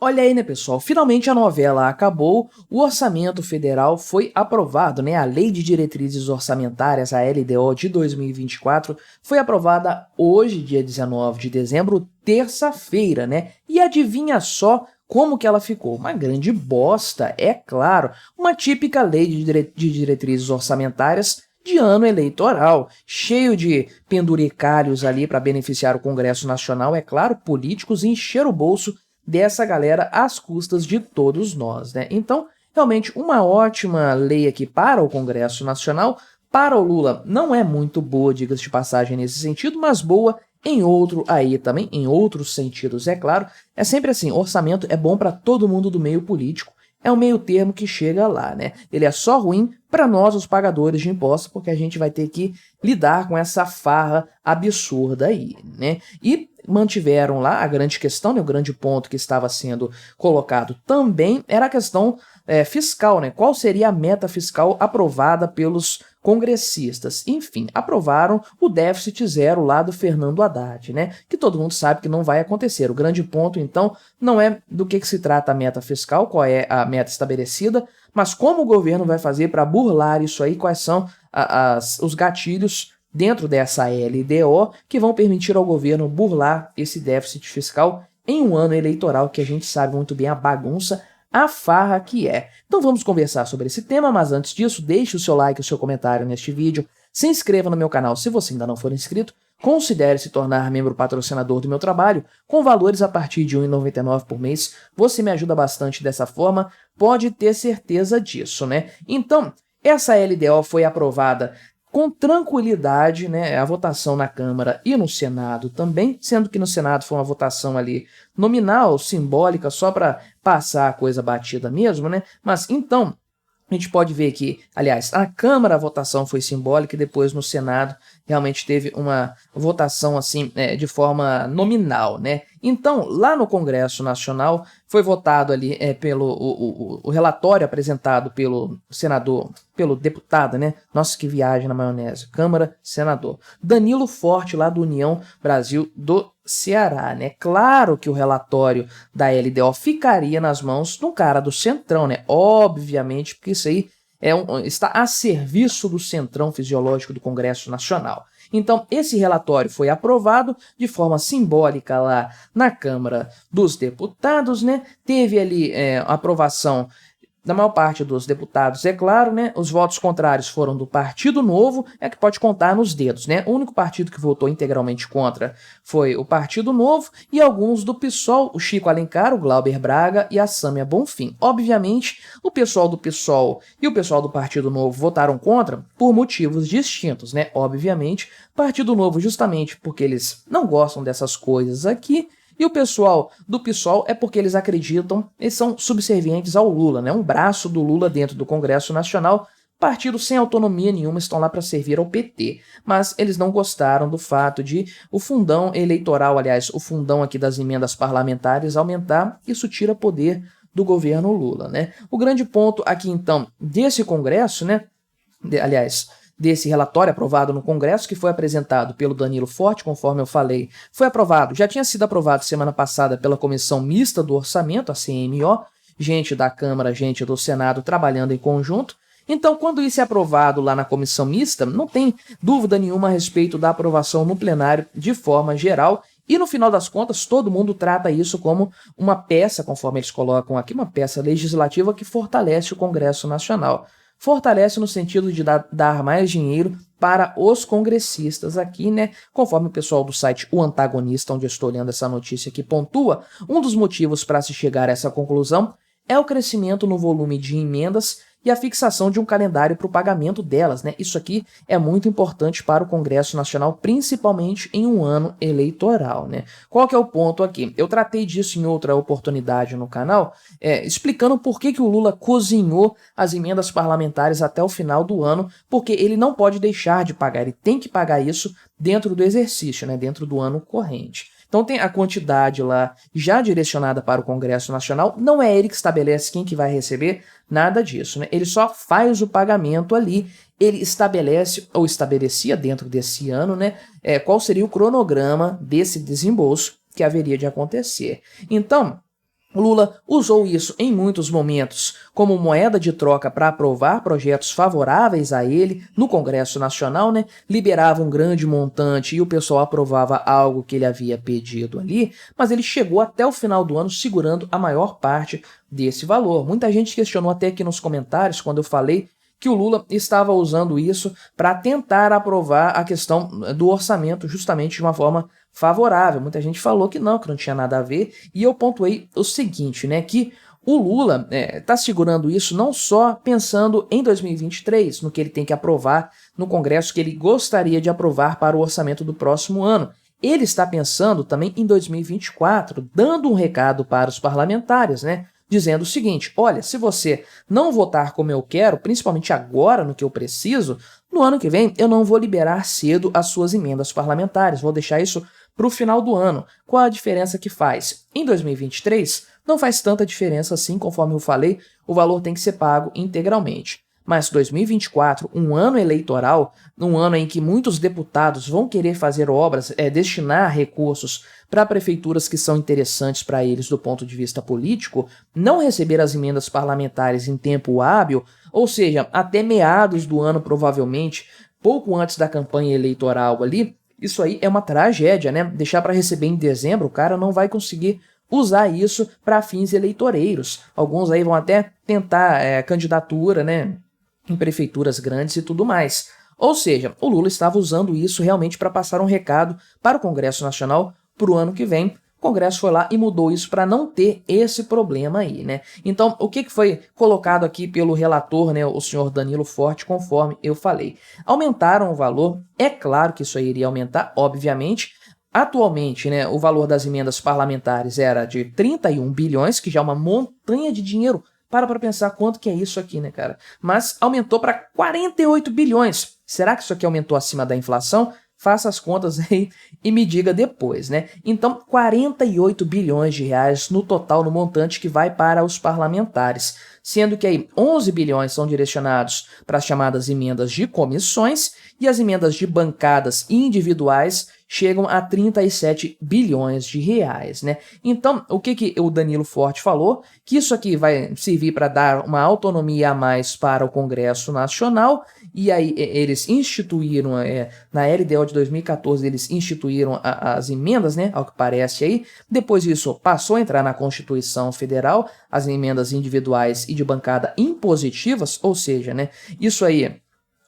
Olha aí, né, pessoal? Finalmente a novela acabou, o orçamento federal foi aprovado, né? A Lei de Diretrizes Orçamentárias, a LDO de 2024, foi aprovada hoje, dia 19 de dezembro, terça-feira, né? E adivinha só como que ela ficou? Uma grande bosta, é claro. Uma típica lei de diretrizes orçamentárias de ano eleitoral, cheio de penduricalhos ali para beneficiar o Congresso Nacional, é claro, políticos e encher o bolso dessa galera às custas de todos nós, né? Então, realmente, uma ótima lei aqui para o Congresso Nacional. Para o Lula, não é muito boa, diga-se de passagem, nesse sentido, mas boa em outro aí também, em outros sentidos, é claro. É sempre assim, orçamento é bom para todo mundo do meio político, é um meio termo que chega lá, né? Ele é só ruim para nós, os pagadores de impostos, porque a gente vai ter que lidar com essa farra absurda aí, né? E mantiveram lá a grande questão, né, o grande ponto que estava sendo colocado também era a questão fiscal, né? Qual seria a meta fiscal aprovada pelos congressistas? Enfim, aprovaram o déficit zero lá do Fernando Haddad, né? Que todo mundo sabe que não vai acontecer. O grande ponto, então, não é do que se trata a meta fiscal, qual é a meta estabelecida, mas como o governo vai fazer para burlar isso aí, quais são os gatilhos dentro dessa LDO que vão permitir ao governo burlar esse déficit fiscal em um ano eleitoral que a gente sabe muito bem a bagunça, a farra que é. Então vamos conversar sobre esse tema, mas antes disso, deixe o seu like e o seu comentário neste vídeo, se inscreva no meu canal se você ainda não for inscrito, considere se tornar membro patrocinador do meu trabalho, com valores a partir de R$ 1,99 por mês, você me ajuda bastante dessa forma, pode ter certeza disso, né? Então, essa LDO foi aprovada com tranquilidade, né, a votação na Câmara e no Senado também, sendo que no Senado foi uma votação ali nominal, simbólica, só para passar a coisa batida mesmo, né? Mas então, a gente pode ver que, aliás, na Câmara a votação foi simbólica e depois no Senado realmente teve uma votação assim de forma nominal, né? Então, lá no Congresso Nacional foi votado ali pelo o relatório apresentado pelo senador, pelo deputado, né? Nossa, que viagem na maionese. Câmara, senador. Danilo Forte, lá do União Brasil do Ceará, né? Claro que o relatório da LDO ficaria nas mãos de um cara do Centrão, né? Obviamente, porque isso aí está a serviço do Centrão Fisiológico do Congresso Nacional. Então, esse relatório foi aprovado de forma simbólica lá na Câmara dos Deputados, né? Teve ali aprovação da maior parte dos deputados, é claro, né? Os votos contrários foram do Partido Novo, que pode contar nos dedos, né? O único partido que votou integralmente contra foi o Partido Novo e alguns do PSOL, o Chico Alencar, o Glauber Braga e a Sâmia Bonfim. Obviamente, o pessoal do PSOL e o pessoal do Partido Novo votaram contra por motivos distintos, né? Obviamente, Partido Novo justamente porque eles não gostam dessas coisas aqui, e o pessoal do PSOL é porque eles acreditam, eles são subservientes ao Lula, né? Um braço do Lula dentro do Congresso Nacional, partidos sem autonomia nenhuma estão lá para servir ao PT. Mas eles não gostaram do fato de o fundão eleitoral, aliás, o fundão aqui das emendas parlamentares aumentar, isso tira poder do governo Lula, né? O grande ponto aqui, então, desse Congresso, né? Desse relatório aprovado no Congresso, que foi apresentado pelo Danilo Forte, conforme eu falei, foi aprovado, já tinha sido aprovado semana passada pela Comissão Mista do Orçamento, a CMO, gente da Câmara, gente do Senado trabalhando em conjunto. Então, quando isso é aprovado lá na Comissão Mista, não tem dúvida nenhuma a respeito da aprovação no plenário de forma geral, e no final das contas, todo mundo trata isso como uma peça, conforme eles colocam aqui, uma peça legislativa que fortalece o Congresso Nacional. Fortalece no sentido de dar mais dinheiro para os congressistas aqui, né? Conforme o pessoal do site O Antagonista, onde eu estou lendo essa notícia aqui, pontua, um dos motivos para se chegar a essa conclusão é o crescimento no volume de emendas e a fixação de um calendário para o pagamento delas, né? Isso aqui é muito importante para o Congresso Nacional, principalmente em um ano eleitoral, né? Qual que é o ponto aqui? Eu tratei disso em outra oportunidade no canal, explicando por que o Lula cozinhou as emendas parlamentares até o final do ano, porque ele não pode deixar de pagar, ele tem que pagar isso dentro do exercício, né? Dentro do ano corrente. Então tem a quantidade lá já direcionada para o Congresso Nacional, não é ele que estabelece quem que vai receber, nada disso, né? Ele só faz o pagamento ali, ele estabelece, ou estabelecia dentro desse ano, né, qual seria o cronograma desse desembolso que haveria de acontecer. Então, Lula usou isso em muitos momentos como moeda de troca para aprovar projetos favoráveis a ele no Congresso Nacional, né? Liberava um grande montante e o pessoal aprovava algo que ele havia pedido ali, mas ele chegou até o final do ano segurando a maior parte desse valor. Muita gente questionou até aqui nos comentários quando eu falei que o Lula estava usando isso para tentar aprovar a questão do orçamento justamente de uma forma favorável. Muita gente falou que não tinha nada a ver, e eu pontuei o seguinte, né, que o Lula está segurando isso não só pensando em 2023, no que ele tem que aprovar no Congresso, que ele gostaria de aprovar para o orçamento do próximo ano. Ele está pensando também em 2024, dando um recado para os parlamentares, né? Dizendo o seguinte: olha, se você não votar como eu quero, principalmente agora no que eu preciso, no ano que vem eu não vou liberar cedo as suas emendas parlamentares, vou deixar isso para o final do ano. Qual a diferença que faz? Em 2023, não faz tanta diferença assim, conforme eu falei, o valor tem que ser pago integralmente. Mas 2024, um ano eleitoral, um ano em que muitos deputados vão querer fazer obras, destinar recursos para prefeituras que são interessantes para eles do ponto de vista político, não receber as emendas parlamentares em tempo hábil, ou seja, até meados do ano provavelmente, pouco antes da campanha eleitoral ali, isso aí é uma tragédia, né? Deixar para receber em dezembro, o cara não vai conseguir usar isso para fins eleitoreiros. Alguns aí vão até tentar candidatura, né, em prefeituras grandes e tudo mais. Ou seja, o Lula estava usando isso realmente para passar um recado para o Congresso Nacional para o ano que vem. O Congresso foi lá e mudou isso para não ter esse problema aí, né? Então, o que foi colocado aqui pelo relator, né, o senhor Danilo Forte, conforme eu falei? Aumentaram o valor, é claro que isso aí iria aumentar, obviamente. Atualmente, né, o valor das emendas parlamentares era de 31 bilhões, que já é uma montanha de dinheiro. Para pensar quanto que é isso aqui, né, cara? Mas aumentou para 48 bilhões. Será que isso aqui aumentou acima da inflação? Faça as contas aí e me diga depois, né? Então, 48 bilhões de reais no total, no montante que vai para os parlamentares, sendo que aí 11 bilhões são direcionados para as chamadas emendas de comissões e as emendas de bancadas individuais chegam a 37 bilhões de reais, né? Então, o que o Danilo Forte falou? Que isso aqui vai servir para dar uma autonomia a mais para o Congresso Nacional, e aí eles instituíram, na LDO de 2014, eles instituíram as emendas, né, ao que parece aí. Depois disso, passou a entrar na Constituição Federal, as emendas individuais e de bancada impositivas, ou seja, né, isso aí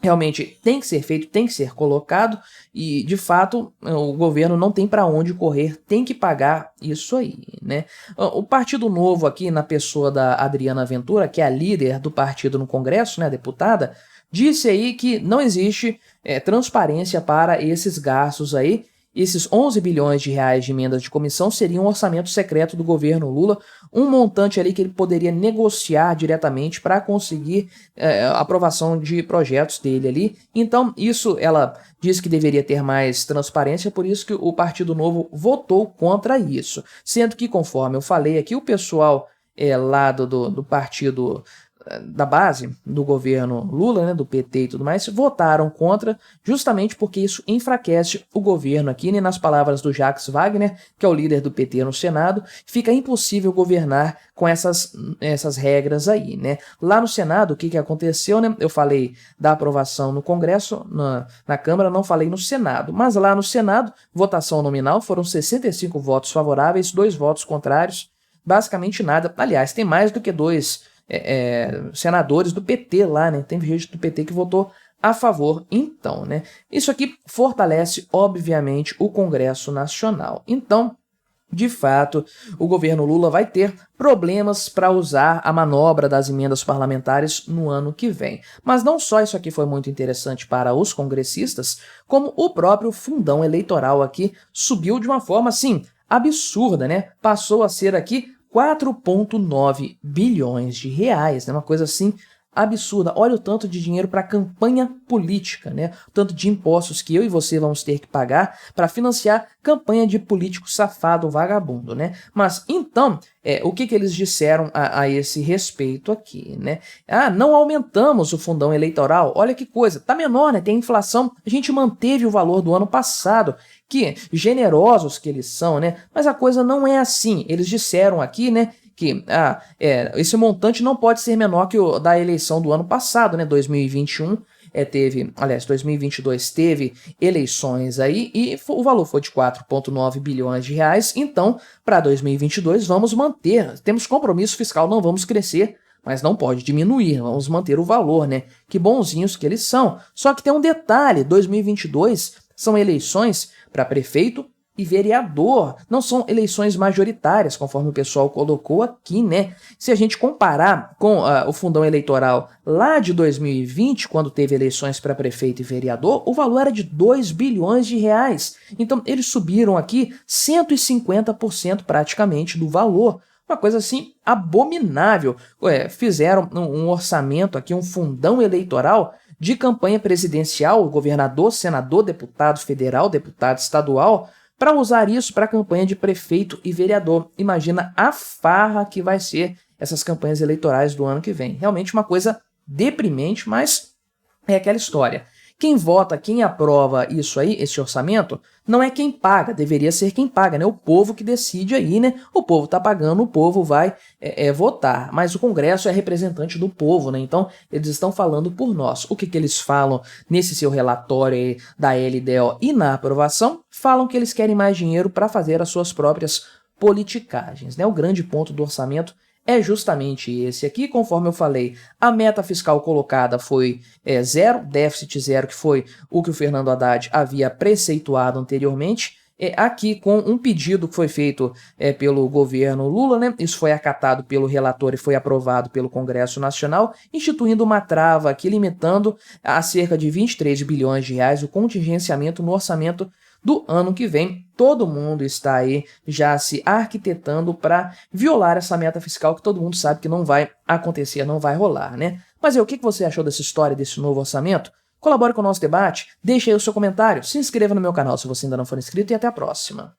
realmente tem que ser feito, tem que ser colocado, e de fato o governo não tem para onde correr, tem que pagar isso aí, né? O Partido Novo aqui, na pessoa da Adriana Ventura, que é a líder do partido no Congresso, né, deputada, disse aí que não existe transparência para esses gastos aí. Esses 11 bilhões de reais de emendas de comissão seriam um orçamento secreto do governo Lula, um montante ali que ele poderia negociar diretamente para conseguir aprovação de projetos dele ali. Então, isso ela disse que deveria ter mais transparência, por isso que o Partido Novo votou contra isso. Sendo que, conforme eu falei aqui, o pessoal lá do partido da base do governo Lula, né, do PT e tudo mais, votaram contra, justamente porque isso enfraquece o governo aqui, né, nas palavras do Jacques Wagner, que é o líder do PT no Senado, fica impossível governar com essas regras aí, né. Lá no Senado, o que aconteceu, né, eu falei da aprovação no Congresso, na Câmara, não falei no Senado, mas lá no Senado, votação nominal, foram 65 votos favoráveis, 2 votos contrários, basicamente nada. Aliás, tem mais do que 2 senadores do PT lá, né? Tem gente do PT que votou a favor, então, né? Isso aqui fortalece, obviamente, o Congresso Nacional. Então, de fato, o governo Lula vai ter problemas para usar a manobra das emendas parlamentares no ano que vem. Mas não só isso aqui foi muito interessante para os congressistas, como o próprio fundão eleitoral aqui subiu de uma forma, assim, absurda, né? Passou a ser aqui 4,9 bilhões de reais, né? Uma coisa assim absurda. Olha o tanto de dinheiro para campanha política, né? O tanto de impostos que eu e você vamos ter que pagar para financiar campanha de político safado, vagabundo, né? Mas então, o que eles disseram a esse respeito aqui, né? Ah, não aumentamos o fundão eleitoral, olha que coisa, tá menor, né? Tem inflação, a gente manteve o valor do ano passado, que generosos que eles são, né? Mas a coisa não é assim, eles disseram aqui, né, que esse montante não pode ser menor que o da eleição do ano passado, né, 2021, 2022 teve eleições aí e o valor foi de 4,9 bilhões de reais, então, para 2022 vamos manter, temos compromisso fiscal, não vamos crescer, mas não pode diminuir, vamos manter o valor, né? Que bonzinhos que eles são. Só que tem um detalhe, 2022 são eleições para prefeito e vereador, não são eleições majoritárias, conforme o pessoal colocou aqui, né? Se a gente comparar com o fundão eleitoral lá de 2020, quando teve eleições para prefeito e vereador, o valor era de 2 bilhões de reais. Então, eles subiram aqui 150% praticamente do valor. Uma coisa assim abominável. Fizeram um orçamento aqui, um fundão eleitoral de campanha presidencial, governador, senador, deputado federal, deputado estadual, para usar isso para a campanha de prefeito e vereador. Imagina a farra que vai ser essas campanhas eleitorais do ano que vem. Realmente uma coisa deprimente, mas é aquela história. Quem vota, quem aprova isso aí, esse orçamento, não é quem paga, deveria ser quem paga, né? O povo que decide aí, né? O povo tá pagando, o povo vai votar, mas o Congresso é representante do povo, né? Então, eles estão falando por nós. O que eles falam nesse seu relatório aí da LDO e na aprovação? Falam que eles querem mais dinheiro para fazer as suas próprias politicagens, né? O grande ponto do orçamento é justamente esse aqui, conforme eu falei, a meta fiscal colocada foi zero, déficit zero, que foi o que o Fernando Haddad havia preceituado anteriormente, aqui com um pedido que foi feito pelo governo Lula, né? Isso foi acatado pelo relator e foi aprovado pelo Congresso Nacional, instituindo uma trava aqui limitando a cerca de 23 bilhões de reais o contingenciamento no orçamento do ano que vem. Todo mundo está aí já se arquitetando para violar essa meta fiscal que todo mundo sabe que não vai acontecer, não vai rolar, né? Mas o que você achou dessa história, desse novo orçamento? Colabore com o nosso debate, deixe aí o seu comentário, se inscreva no meu canal se você ainda não for inscrito e até a próxima.